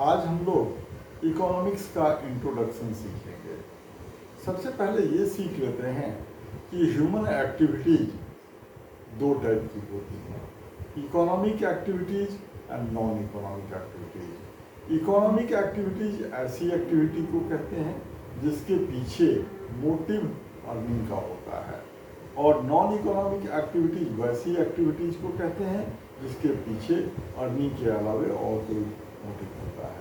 आज हम लोग इकोनॉमिक्स का इंट्रोडक्शन सीखेंगे। सबसे पहले ये सीख लेते हैं कि ह्यूमन एक्टिविटीज दो टाइप की होती हैं, economic activities and non economic activities. Economic activities ऐसी एक्टिविटी को कहते हैं जिसके पीछे मोटिव अर्निंग का होता है, और नॉन इकोनॉमिक एक्टिविटीज वैसी एक्टिविटीज को कहते हैं जिसके पीछे अर्निंग के अलावे और कोई मोटिव होता है।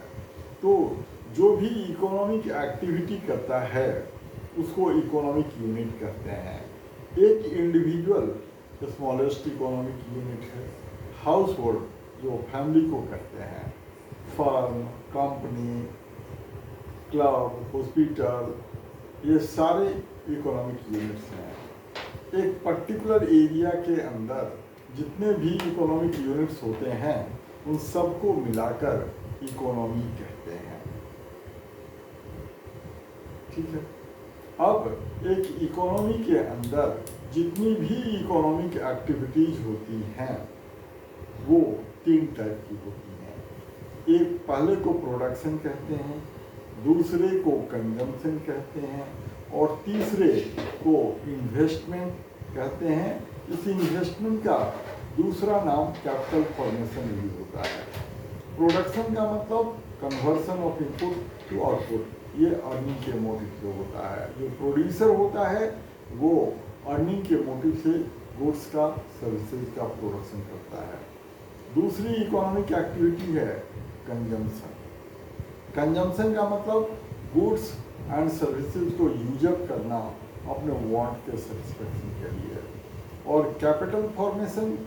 तो जो भी इकोनॉमिक एक्टिविटी करता है उसको इकोनॉमिक यूनिट कहते हैं। एक इंडिविजुअल स्मॉलेस्ट इकोनॉमिक यूनिट है। हाउस होल्ड जो फैमिली को कहते हैं, फर्म, कंपनी, क्लब, हॉस्पिटल, ये सारे इकोनॉमिक यूनिट्स हैं। एक पर्टिकुलर एरिया के अंदर जितने भी इकोनॉमिक यूनिट्स होते हैं उन सबको मिलाकर इकोनॉमी कहते हैं। ठीक है। अब एक इकोनॉमी के अंदर जितनी भी इकोनॉमिक एक्टिविटीज होती हैं वो तीन टाइप की होती हैं। एक पहले को प्रोडक्शन कहते हैं, दूसरे को कंजम्पशन कहते हैं, और तीसरे को इन्वेस्टमेंट कहते हैं। इस इन्वेस्टमेंट का दूसरा नाम कैपिटल फॉर्मेशन भी होता है। प्रोडक्शन का मतलब conversion of input to output, ये अर्निंग के मोटिव से होता है। जो प्रोड्यूसर होता है वो अर्निंग के मोटिव से गुड्स का, सर्विसेज का प्रोडक्शन करता है। दूसरी इकोनॉमिक एक्टिविटी है कंजम्पशन। कंजम्पशन का मतलब गुड्स एंड सर्विसेज को यूजअप करना अपने वांट के सेटिस्फेक्शन के लिए। और कैपिटल फॉर्मेशन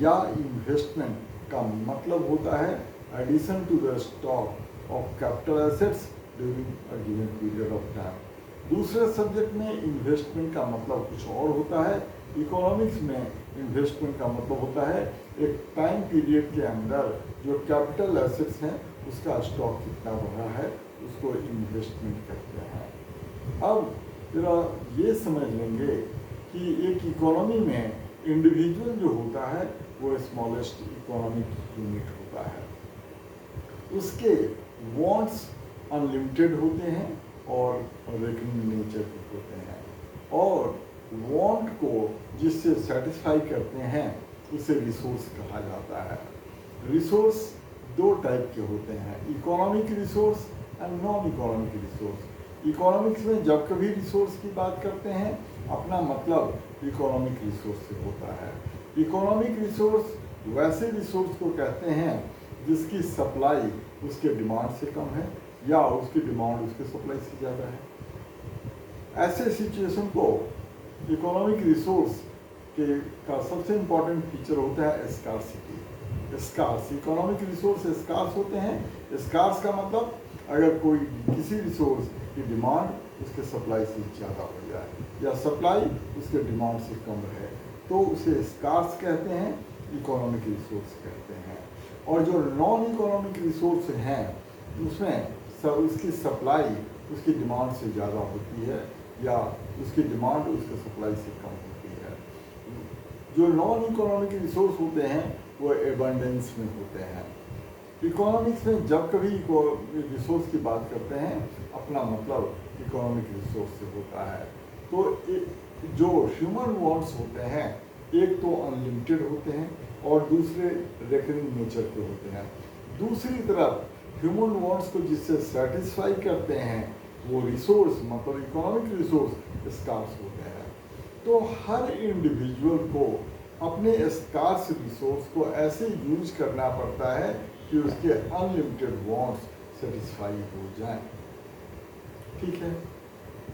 या इन्वेस्टमेंट का मतलब होता है addition to the stock of capital assets during a given period of time. दूसरे सब्जेक्ट में इन्वेस्टमेंट का मतलब कुछ और होता है। इकोनॉमिक्स में इन्वेस्टमेंट का मतलब होता है एक टाइम पीरियड के अंदर जो कैपिटल एसेट्स हैं उसका स्टॉक कितना बढ़ा है, उसको इन्वेस्टमेंट कहते हैं। अब जरा ये समझ लेंगे कि एक इकोनॉमी में इंडिविजुअल जो होता है वो स्मॉलेस्ट इकोनॉमिक यूनिट होता है। उसके वांट्स अनलिमिटेड होते हैं और रेकनिंग नेचर के होते हैं, और वांट को जिससे सेटिस्फाई करते हैं उसे रिसोर्स कहा जाता है। रिसोर्स दो टाइप के होते हैं, economic resource and non economic resource. Economics में जब कभी रिसोर्स की बात करते हैं अपना मतलब इकोनॉमिक रिसोर्स से होता है। इकोनॉमिक रिसोर्स वैसे रिसोर्स को कहते हैं जिसकी सप्लाई उसके डिमांड से कम है या उसकी डिमांड उसके सप्लाई से ज़्यादा है। ऐसे सिचुएशन को इकोनॉमिक रिसोर्स के का सबसे इम्पॉर्टेंट फीचर होता है scarcity. Scarce economic resource scarce होते हैं। स्कार्स का मतलब अगर कोई किसी रिसोर्स की डिमांड उसके सप्लाई से ज़्यादा हो जाए या सप्लाई उसके डिमांड से कम रहे तो उसे स्कार्स कहते हैं, इकोनॉमिक रिसोर्स कहते हैं। और जो नॉन इकोनॉमिक रिसोर्स हैं उसमें उसकी सप्लाई उसकी डिमांड से ज़्यादा होती है या उसकी डिमांड उसके सप्लाई से कम होती है। जो नॉन इकोनॉमिक रिसोर्स होते हैं वो एबंडेंस में होते हैं। इकोनॉमिक्स में जब कभी रिसोर्स की बात करते हैं अपना मतलब इकोनॉमिक रिसोर्स से होता है। तो जो ह्यूमन वांट्स होते हैं एक तो अनलिमिटेड होते हैं और दूसरे रेकरिंग नेचर के होते हैं। दूसरी तरफ ह्यूमन वांट्स को जिससे सेटिस्फाई करते हैं वो रिसोर्स मतलब इकोनॉमिक रिसोर्स स्कार्स होते हैं। तो हर इंडिविजुअल को अपने स्कार्स रिसोर्स को ऐसे यूज करना पड़ता है कि उसके अनलिमिटेड वांट्स सेटिस्फाई हो जाएं। ठीक है।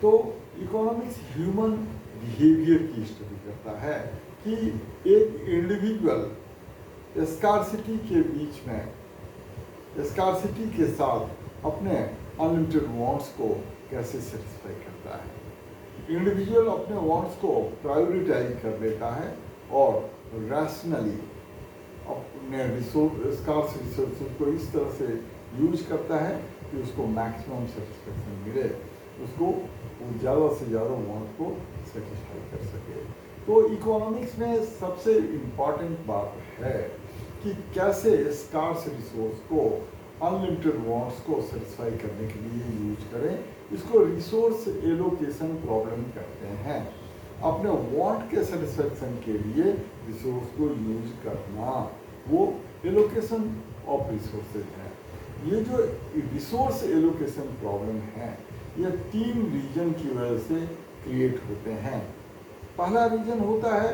तो इकोनॉमिक्स ह्यूमन बिहेवियर की स्टडी करता है कि एक इंडिविजुअल स्कार्सिटी के बीच में स्कार्सिटी के साथ अपने अनलिमिटेड वांट्स को कैसे सेटिस्फाई करता है। इंडिविजुअल अपने वांट्स को प्रायोरिटाइज कर लेता है और रैशनली अपने स्कार्स रिसोर्सेज को इस तरह से यूज करता है कि उसको मैक्सिमम सेटिस्फेक्शन मिले, उसको ज़्यादा से ज़्यादा वांट को सेटिस्फाई कर सके। तो इकोनॉमिक्स में सबसे इम्पॉर्टेंट बात है कि कैसे स्कार्स रिसोर्स को अनलिमिटेड वांट्स को सेटिस्फाई करने के लिए यूज करें। इसको रिसोर्स एलोकेशन प्रॉब्लम कहते हैं। अपने वांट के सेटिस्फेक्शन के लिए रिसोर्स को यूज करना, वो एलोकेशन ऑफ रिसोर्सेज है। ये जो रिसोर्स एलोकेशन प्रॉब्लम है, ये 3 रीजन की वजह से क्रिएट होते हैं। पहला रीजन होता है,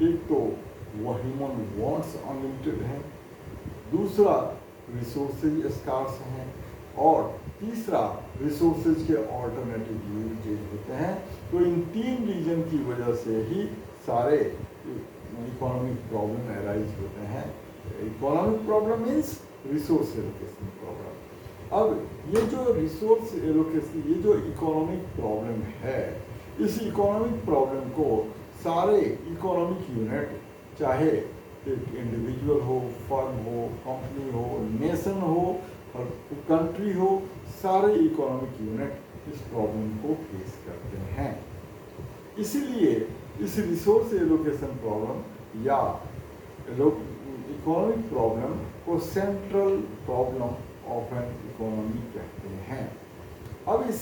एक तो वो ह्यूमन वांट्स अनलिमिटेड हैं, दूसरा रिसोर्सेज स्कार्स हैं, और तीसरा रिसोर्सेज के ऑल्टरनेटिव यूजेज होते हैं। तो इन 3 रीजन की वजह से ही सारे इकोनॉमिक प्रॉब्लम अराइज होते हैं। Economic problem means resource allocation problem. अब ये जो रिसोर्स एलोकेशन, ये जो इकोनॉमिक प्रॉब्लम है, इस इकोनॉमिक प्रॉब्लम को सारे इकोनॉमिक यूनिट, चाहे एक इंडिविजुअल हो, फर्म हो, कंपनी हो, नेशन हो और कंट्री हो, सारे इकोनॉमिक यूनिट इस प्रॉब्लम को फेस करते हैं। इसीलिए इस रिसोर्स एलोकेशन प्रॉब्लम या इकोनॉमिक प्रॉब्लम को central problem of an economy कहते हैं। अब इस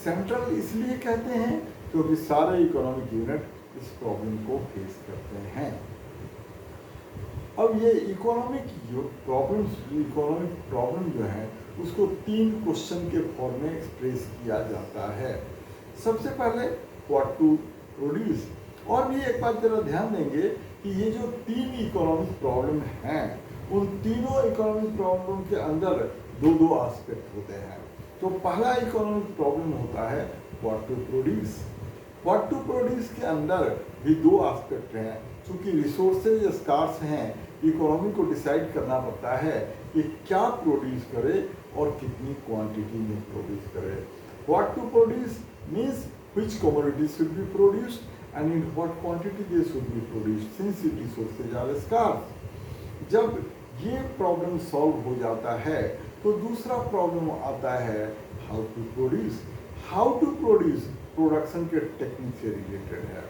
सेंट्रल इसलिए कहते हैं क्योंकि सारे इकोनॉमिक यूनिट इस प्रॉब्लम को फेस करते हैं। अब ये इकोनॉमिक प्रॉब्लम जो है, उसको 3 क्वेश्चन के फॉर्म में एक्सप्रेस किया जाता है। सबसे पहले व्हाट टू प्रोड्यूस। और भी एक बात जरा ध्यान देंगे कि ये जो 3 इकोनॉमिक प्रॉब्लम हैं, उन तीनों इकोनॉमिक प्रॉब्लम के अंदर 2-2 एस्पेक्ट होते हैं। तो पहला इकोनॉमिक प्रॉब्लम होता है what to produce. What to produce के अंदर भी 2 एस्पेक्ट हैं। चूँकि रिसोर्सेज स्कार्स हैं, इकोनॉमी को डिसाइड करना पड़ता है कि क्या प्रोड्यूस करे और कितनी क्वांटिटी में प्रोड्यूस करे। What to produce means which commodities should be produced and in what quantity they should be produced since resources are scarce। जब ये प्रॉब्लम सॉल्व हो जाता है तो दूसरा प्रॉब्लम आता है how to produce. How to produce production के टेक्निक से रिलेटेड है।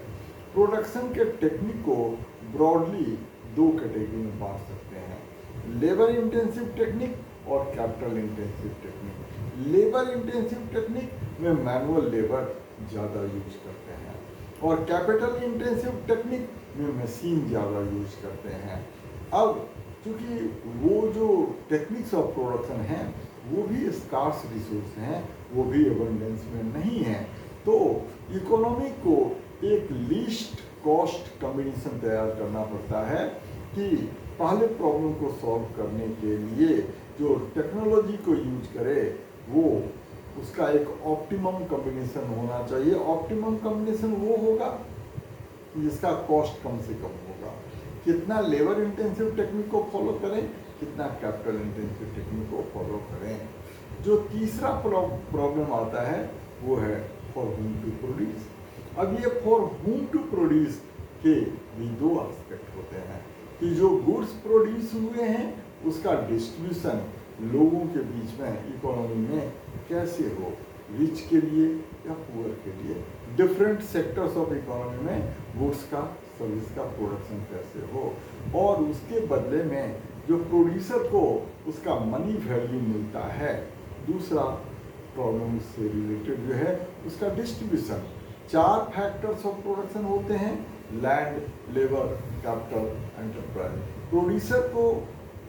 प्रोडक्शन के टेक्निक को ब्रॉडली 2 कैटेगरी में बांट सकते हैं, लेबर इंटेंसिव टेक्निक और capital intensive technique. Labour intensive technique में मैनुअल लेबर ज़्यादा यूज करते हैं और कैपिटल इंटेंसिव टेक्निक में मशीन ज़्यादा यूज करते हैं। अब चूँकि वो जो टेक्निक्स ऑफ प्रोडक्शन हैं वो भी स्कार्स रिसोर्स हैं, वो भी एबंडेंस में नहीं है। तो इकोनॉमी को एक लीस्ट कॉस्ट कॉम्बिनेशन तैयार करना पड़ता है कि पहले प्रॉब्लम को सॉल्व करने के लिए जो टेक्नोलॉजी को यूज करे वो उसका एक ऑप्टिमम कॉम्बिनेशन होना चाहिए। ऑप्टिमम कॉम्बिनेशन वो होगा जिसका कॉस्ट कम से कम होगा। कितना लेबर इंटेंसिव टेक्निक को फॉलो करें, कितना कैपिटल इंटेंसिव टेक्निक को फॉलो करें। जो तीसरा प्रॉब्लम आता है वो है फॉर होम टू प्रोड्यूस। अब ये फॉर होम टू प्रोड्यूस के भी 2 एस्पेक्ट होते हैं कि जो गुड्स प्रोड्यूस हुए हैं उसका डिस्ट्रीब्यूशन लोगों के बीच में इकोनॉमी में कैसे हो, रिच के लिए या पुअर के लिए। डिफरेंट सेक्टर्स ऑफ इकोनॉमी में गुड्स का, सर्विस का प्रोडक्शन कैसे हो और उसके बदले में जो प्रोड्यूसर को उसका मनी वैल्यू मिलता है। दूसरा प्रॉब्लम से रिलेटेड जो है उसका डिस्ट्रीब्यूशन। 4 फैक्टर्स ऑफ प्रोडक्शन होते हैं, land, labour, capital, enterprise. Producer को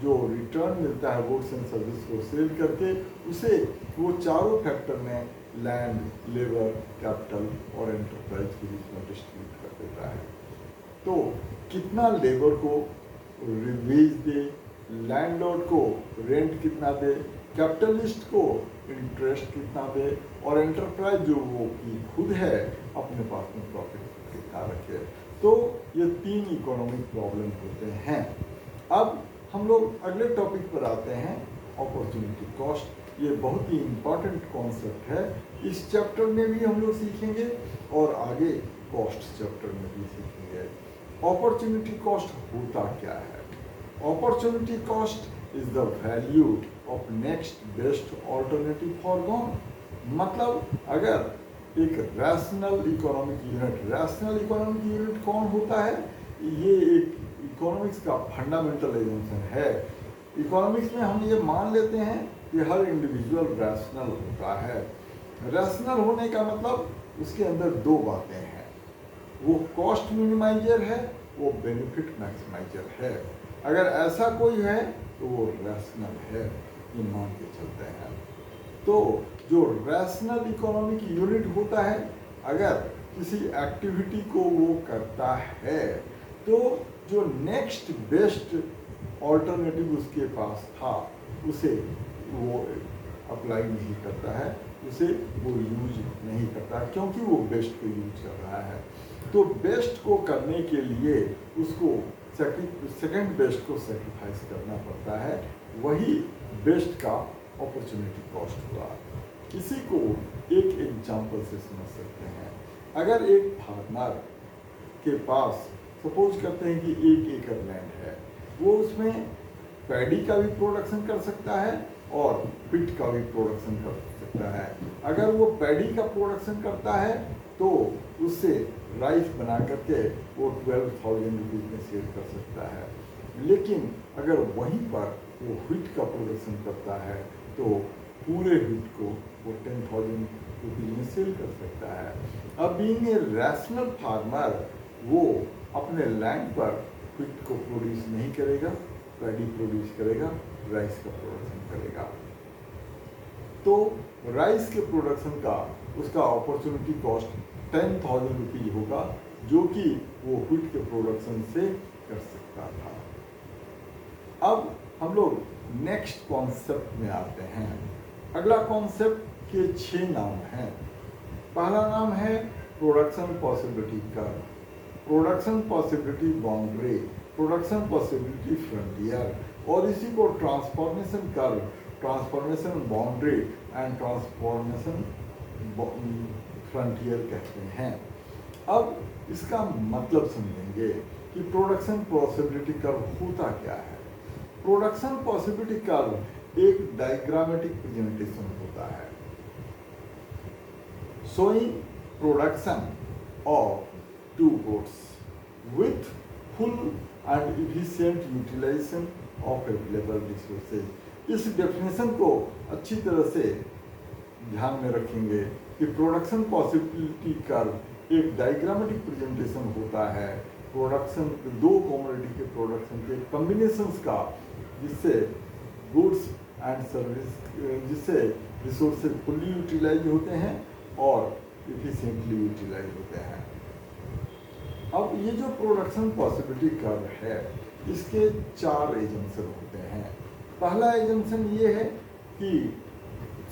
जो रिटर्न मिलता है गुड्स एंड सर्विस को सेल करके, उसे वो चारों फैक्टर में लैंड, लेबर, कैपिटल और एंटरप्राइज के बीच में डिस्ट्रीब्यूट कर देता है। तो कितना लेबर को वेज दे, लैंडलॉर्ड को रेंट कितना दे, कैपिटलिस्ट को इंटरेस्ट कितना दे और एंटरप्राइज जो वो की खुद है अपने पास में प्रॉफिट कितना रखे। तो ये 3 इकोनॉमिक प्रॉब्लम होते हैं। अब हम लोग अगले टॉपिक पर आते हैं, अपॉर्चुनिटी कॉस्ट। ये बहुत ही इम्पॉर्टेंट कॉन्सेप्ट है। इस चैप्टर में भी हम लोग सीखेंगे और आगे कॉस्ट चैप्टर में भी सीखेंगे। अपॉर्चुनिटी कॉस्ट होता क्या है? Opportunity cost is the value of next best alternative for gone. मतलब अगर एक रैशनल इकोनॉमिक यूनिट कौन होता है? ये एक इकोनॉमिक्स का फंडामेंटल एजम्पशन है इकोनॉमिक्स में हम ये मान लेते हैं कि हर इंडिविजुअल रैशनल होता है। रैशनल होने का मतलब उसके अंदर दो बातें हैं, वो कॉस्ट मिनिमाइजर है, वो बेनिफिट मैक्सिमाइजर है। अगर ऐसा कोई है तो वो रैशनल है, ये मान के चलते हैं। तो जो रैशनल इकोनॉमी की यूनिट होता है, अगर किसी एक्टिविटी को वो करता है तो जो नेक्स्ट बेस्ट ऑल्टरनेटिव उसके पास था उसे वो अप्लाई नहीं करता है, उसे वो यूज नहीं करता, क्योंकि वो बेस्ट को यूज कर रहा है। तो बेस्ट को करने के लिए उसको सेकंड बेस्ट को सेक्रीफाइस करना पड़ता है, वही बेस्ट का अपॉर्चुनिटी कॉस्ट हुआ। इसी को एक एग्जांपल से समझ सकते हैं। अगर एक फार्मर के पास सपोज करते हैं कि 1 एकड़ लैंड है, वो उसमें पैडी का भी प्रोडक्शन कर सकता है और व्हीट का भी प्रोडक्शन कर सकता है। अगर वो पैडी का प्रोडक्शन करता है तो उससे राइस बना करके वो 12,000 रुपीज़ में सेल कर सकता है। लेकिन अगर वहीं पर वो व्हीट का प्रोडक्शन करता है तो पूरे व्हीट को वो 10,000 रुपीज़ में सेल कर सकता है। अब बीइंग ए रैशनल फार्मर, वो अपने लैंड पर व्हीट को प्रोड्यूस नहीं करेगा, पैडी प्रोड्यूस करेगा, राइस का प्रोडक्शन करेगा। तो राइस के प्रोडक्शन का उसका अपॉर्चुनिटी कॉस्ट 10,000 रुपीज होगा, जो कि वो व्हीट के प्रोडक्शन से कर सकता था। अब हम लोग नेक्स्ट कॉन्सेप्ट में आते हैं। अगला कॉन्सेप्ट के 6 नाम हैं। पहला नाम है production possibility curve, production possibility boundary, production possibility frontier, और इसी को transformation curve, transformation boundary and transformation frontier कहते हैं। अब इसका मतलब समझेंगे कि प्रोडक्शन पॉसिबिलिटी कर्व होता क्या है। प्रोडक्शन पॉसिबिलिटी कर्व एक डायग्रामेटिक प्रेजेंटेशन होता है showing production of 2 goods with full and efficient utilization of available resources। इस डेफिनेशन को अच्छी तरह से ध्यान में रखेंगे कि प्रोडक्शन पॉसिबिलिटी कर्व एक डायग्रामेटिक प्रेजेंटेशन होता है प्रोडक्शन, 2 कमोडिटी के प्रोडक्शन के कॉम्बिनेशंस का, जिससे गुड्स एंड सर्विस, जिससे रिसोर्सेज फुल्ली यूटिलाइज होते हैं और इफिशिएंटली यूटिलाइज होते हैं। अब ये जो प्रोडक्शन पॉसिबिलिटी कर्व है, इसके 4 एजम्पशन होते हैं। पहला एजम्पशन ये है कि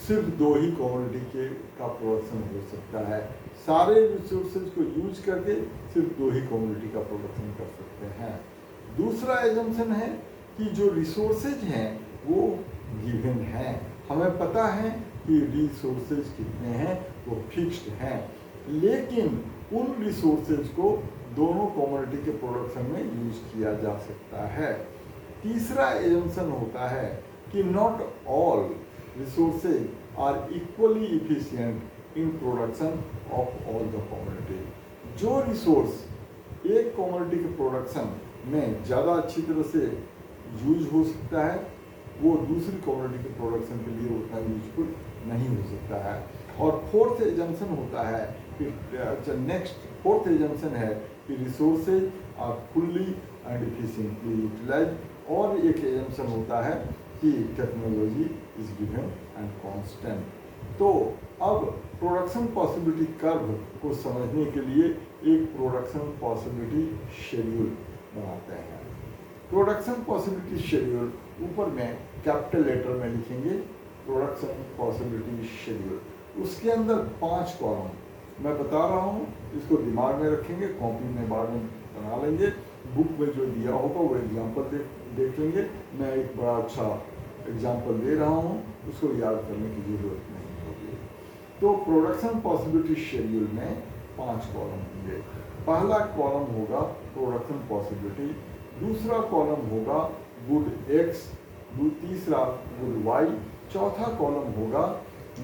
सिर्फ 2 ही कमोडिटी के का प्रोडक्शन हो सकता है, सारे रिसोर्सेज को यूज करके सिर्फ 2 ही कमोडिटी का प्रोडक्शन कर सकते हैं। दूसरा एजम्पशन है कि जो रिसोर्सेज हैं वो गिवन हैं, हमें पता है कि रिसोर्सेज कितने हैं, वो फिक्स्ड हैं, लेकिन उन रिसोर्सेज को दोनों कमोडिटी के प्रोडक्शन में यूज किया जा सकता है। तीसरा एजम्पशन होता है कि not all resources are equally efficient in production of all the commodity. जो रिसोर्स एक कमोडिटी के प्रोडक्शन में ज़्यादा अच्छी तरह से यूज हो सकता है, वो दूसरी कमोडिटी के प्रोडक्शन के लिए उतना यूजफुल नहीं हो सकता है। और फोर्थ एजम्पशन होता है कि फोर्थ एजम्पशन है कि resources are fully and efficiently utilise, और एक एजम्पशन होता है कि technology is given and constant. तो अब प्रोडक्शन पॉसिबिलिटी कर्व को समझने के लिए एक प्रोडक्शन पॉसिबिलिटी शेड्यूल बनाते हैं। प्रोडक्शन पॉसिबिलिटी शेड्यूल ऊपर में कैपिटल लेटर में लिखेंगे, प्रोडक्शन पॉसिबिलिटी शेड्यूल। उसके अंदर 5 कॉलम मैं बता रहा हूँ, इसको दिमाग में रखेंगे, कॉपी में बाद में बना लेंगे, बुक में जो दिया होगा वो एग्जाम्पल देख लेंगे। मैं एक बड़ा अच्छा एग्जाम्पल दे रहा हूँ, उसको याद करने की जरूरत नहीं होगी। तो प्रोडक्शन पॉसिबिलिटी शेड्यूल में 5 कॉलम होंगे। पहला कॉलम होगा प्रोडक्शन पॉसिबिलिटी, दूसरा कॉलम होगा गुड एक्स, तीसरा गुड वाई, चौथा कॉलम होगा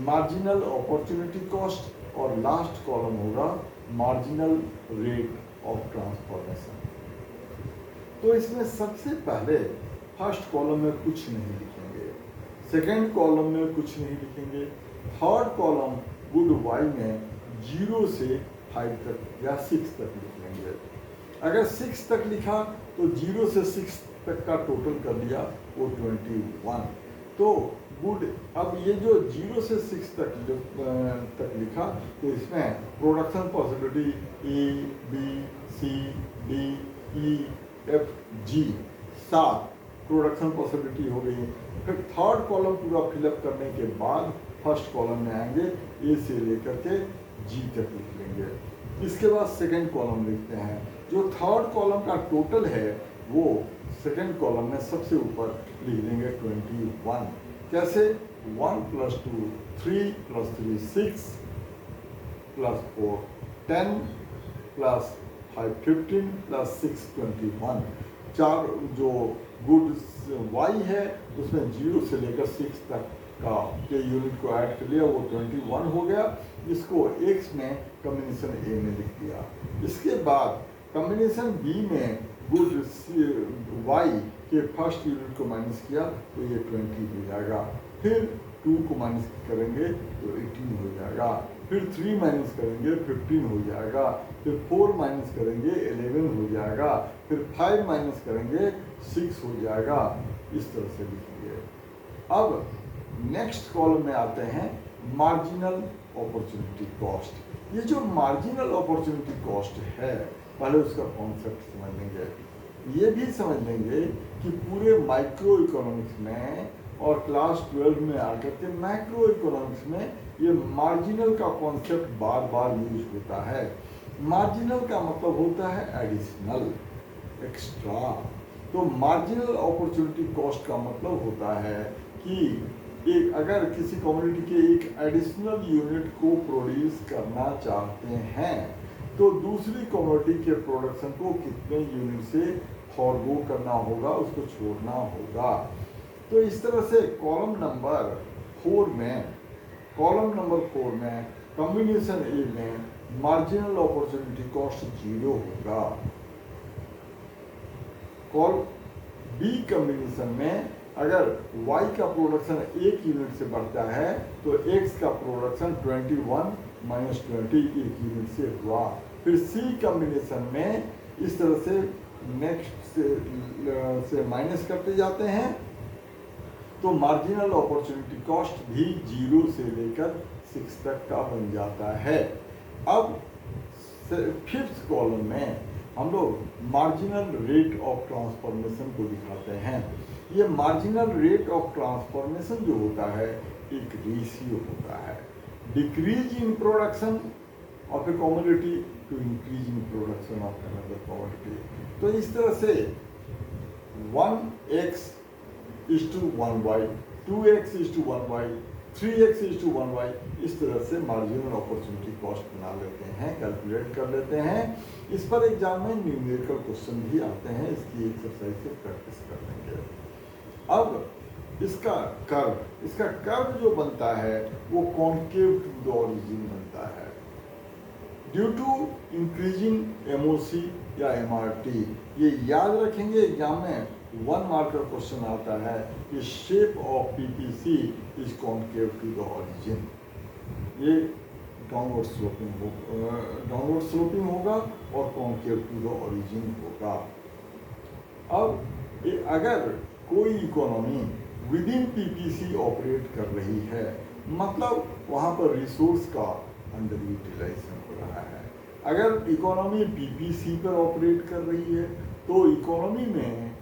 मार्जिनल अपॉर्चुनिटी कॉस्ट, और लास्ट कॉलम होगा मार्जिनल रेट ऑफ ट्रांसफॉर्मेशन। तो इसमें सबसे पहले फर्स्ट कॉलम में कुछ नहीं लिखेंगे, सेकंड कॉलम में कुछ नहीं लिखेंगे, थर्ड कॉलम गुड वाई में 0 से 5 तक या 6 तक लिख लेंगे। अगर 6 तक लिखा तो 0 से 6 तक का टोटल कर लिया वो 21। तो गुड, अब ये जो 0 से 6 तक लिखा तो इसमें production possibility A B C D E F G 7 production possibility हो गई। फिर थर्ड कॉलम पूरा फिलअप करने के बाद फर्स्ट कॉलम में आएंगे, ए से लेकर के जी तक लिख लेंगे। इसके बाद सेकंड कॉलम लिखते हैं। जो थर्ड कॉलम का टोटल है वो सेकंड कॉलम में सबसे ऊपर लिख देंगे 21। कैसे? 1 + 2 3 + 3 6 + 4 10 + 5 15 + 6 21। चार जो गुड वाई है उसमें 0 से लेकर 6 तक का के यूनिट को ऐड कर लिया, वो 21 हो गया। इसको एक्स में कम्बिनेशन ए में लिख दिया। इसके बाद कम्बिनेशन बी में गुड वाई के फर्स्ट यूनिट को माइनस किया तो ये 20 हो जाएगा। फिर 2 को माइनस करेंगे तो 18 हो जाएगा। फिर 3 माइनस करेंगे 15 हो जाएगा। फिर 4 माइनस करेंगे 11 हो जाएगा। फिर 5 माइनस करेंगे 6 हो जाएगा। इस तरह से लिखेंगे। अब नेक्स्ट कॉलम में आते हैं मार्जिनल अपॉर्चुनिटी कॉस्ट। ये जो मार्जिनल अपॉर्चुनिटी कॉस्ट है, पहले उसका कॉन्सेप्ट समझ लेंगे। ये भी समझ लेंगे कि पूरे माइक्रो इकोनॉमिक्स में और क्लास 12 में आकर के मैक्रो इकोनॉमिक्स में ये मार्जिनल का कॉन्सेप्ट बार बार यूज होता है। मार्जिनल का मतलब होता है एडिशनल, एक्स्ट्रा। तो मार्जिनल अपॉर्चुनिटी कॉस्ट का मतलब होता है कि एक अगर किसी कम्युनिटी के एक एडिशनल यूनिट को प्रोड्यूस करना चाहते हैं तो दूसरी कम्युनिटी के प्रोडक्शन को कितने यूनिट से फॉरगो करना होगा, उसको छोड़ना होगा। तो इस तरह से कॉलम नंबर 4 में कॉम्बिनेशन ए में मार्जिनल अपॉर्चुनिटी कॉस्ट 0 होगा। कॉल बी कॉम्बिनेशन में अगर y का प्रोडक्शन 1 यूनिट से बढ़ता है तो x का प्रोडक्शन 21 - 20 1 यूनिट से हुआ। फिर C कॉम्बिनेशन में इस तरह से नेक्स्ट से माइनस करते जाते हैं तो मार्जिनल अपॉर्चुनिटी कॉस्ट भी 0 से लेकर 6 तक का बन जाता है। अब 5th कॉलम में हम लोग मार्जिनल रेट ऑफ ट्रांसफॉर्मेशन को दिखाते हैं। ये मार्जिनल रेट ऑफ ट्रांसफॉर्मेशन जो होता है एक रेशियो होता है, decrease in production of a commodity to increase in production of another commodity. तो इस तरह से 1x = 1y, 2x = 1y, 3x = 1y, इस तरह से मार्जिनल अपॉर्चुनिटी कॉस्ट बना लेते हैं, कैलकुलेट कर लेते हैं। इस पर एग्जाम में न्यूमेरिकल क्वेश्चन भी आते हैं, इसकी एक्सरसाइज से प्रैक्टिस कर लेंगे। अब इसका कर्व जो बनता है वो कॉन्केव टू द ओरिजिन बनता है ड्यू टू इंक्रीजिंग एमओसी या एमआरटी। ये याद रखेंगे, एग्जाम में 1 मार्कर क्वेश्चन आता है कि shape of PPC is concave to the origin. ये डाउनवर्ड स्लोपिंग होगा और कॉन्केव टू द ओरिजिन होगा। अब अगर कोई economy with in PPC operate कर रही है, मतलब वहाँ पर रिसोर्स का अंडर यूटिलाइजेशन हो रहा है। अगर इकोनॉमी पीपीसी पर ऑपरेट कर रही है तो इकोनॉमी में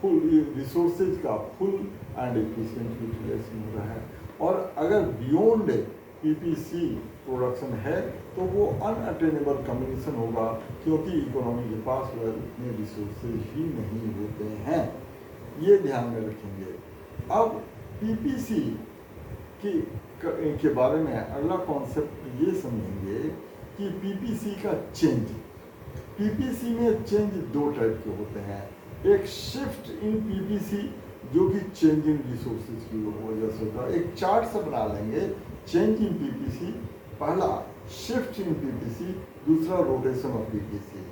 फुल रिसोर्सेज का फुल एंड एफिशिएंट यूटिलाइजेशन हो रहा है। और अगर बियॉन्ड पीपीसी प्रोडक्शन है तो वो अनअटेनेबल कम्बिनेशन होगा, क्योंकि इकोनॉमी के पास वह उतने रिसोर्सेज ही नहीं होते हैं। ये ध्यान में रखेंगे। अब पीपीसी के बारे में अगला कॉन्सेप्ट ये समझेंगे कि पीपीसी का चेंज। पीपीसी में चेंज 2 टाइप के होते हैं। एक शिफ्ट इन पीपीसी जो कि चेंज इन रिसोर्सेज की वजह से होता है। एक चार्ट से बना लेंगे चेंज इन पीपीसी, पहला शिफ्ट इन पीपीसी, दूसरा rotation of PPC.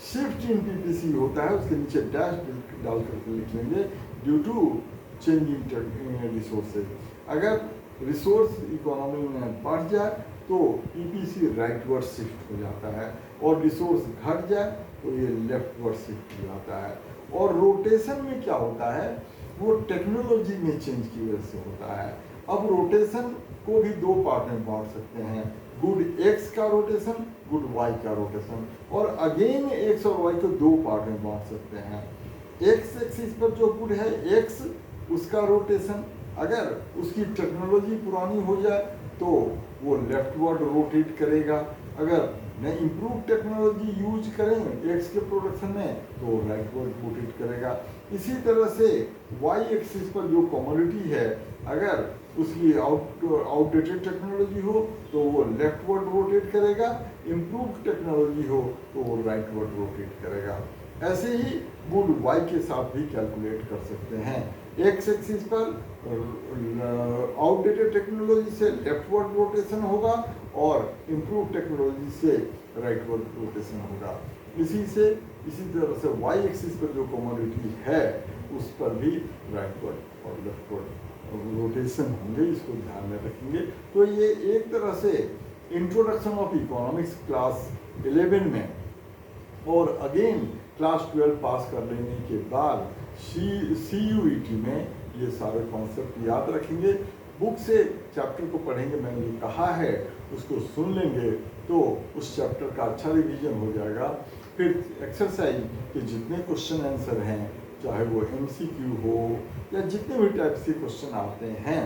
Shift in PPC होता है, उसके नीचे डैश डाल करके लिख लेंगे ड्यू टू चेंजिंग रिसोर्सेज। अगर रिसोर्स इकोनॉमी में बढ़ जाए तो ईपीसी राइटवर्ड शिफ्ट हो जाता है, और रिसोर्स घट जाए तो ये लेफ्टवर्ड शिफ्ट हो जाता है। और रोटेशन में क्या होता है, वो टेक्नोलॉजी में चेंज की वजह से होता है। अब रोटेशन को भी दो पार्ट में बांट सकते हैं, गुड एक्स का रोटेशन, गुड वाई का रोटेशन, और अगेन एक्स और वाई को दो पार्ट में बांट सकते हैं। एक्स एक्सिस पर जो गुड है एक्स, उसका रोटेशन अगर उसकी टेक्नोलॉजी पुरानी हो जाए तो वो लेफ्टवर्ड रोटेट करेगा, अगर नए इम्प्रूव टेक्नोलॉजी यूज करें एक्स के प्रोडक्शन में तो राइटवर्ड रोटेट करेगा। इसी तरह से वाई एक्सिस पर जो कमोडिटी है, अगर उसकी आउटडेटेड टेक्नोलॉजी हो तो वो लेफ्टवर्ड रोटेट करेगा, इम्प्रूव टेक्नोलॉजी हो तो वो राइटवर्ड रोटेट करेगा। ऐसे ही गुड वाई के साथ भी कैलकुलेट कर सकते हैं। एक्स एक्सिस पर आउटडेटेड टेक्नोलॉजी से लेफ्टवर्ड रोटेशन होगा और इम्प्रूव टेक्नोलॉजी से राइटवर्ड रोटेशन होगा। इसी तरह से वाई एक्सिस पर जो कमोडिटी है उस पर भी राइटवर्ड और लेफ्टवर्ड रोटेशन होंगे, इसको ध्यान में रखेंगे। तो ये एक तरह से इंट्रोडक्शन ऑफ इकोनॉमिक्स क्लास 11 में, और अगेन क्लास 12 पास कर लेने के बाद CUET में ये सारे कॉन्सेप्ट याद रखेंगे। बुक से चैप्टर को पढ़ेंगे, मैंने जो कहा है उसको सुन लेंगे तो उस चैप्टर का अच्छा रिवीजन हो जाएगा। फिर एक्सरसाइज के जितने क्वेश्चन आंसर हैं, चाहे वो MCQ हो या जितने भी टाइप के क्वेश्चन आते हैं,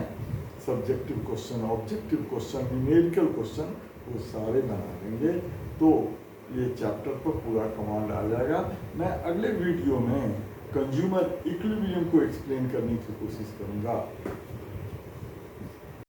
subjective question, objective question, numerical question, वो सारे बना लेंगे तो ये चैप्टर पर पूरा कमांड आ जाएगा। मैं अगले वीडियो में कंज्यूमर इक्विलिब्रियम को एक्सप्लेन करने की कोशिश करूँगा।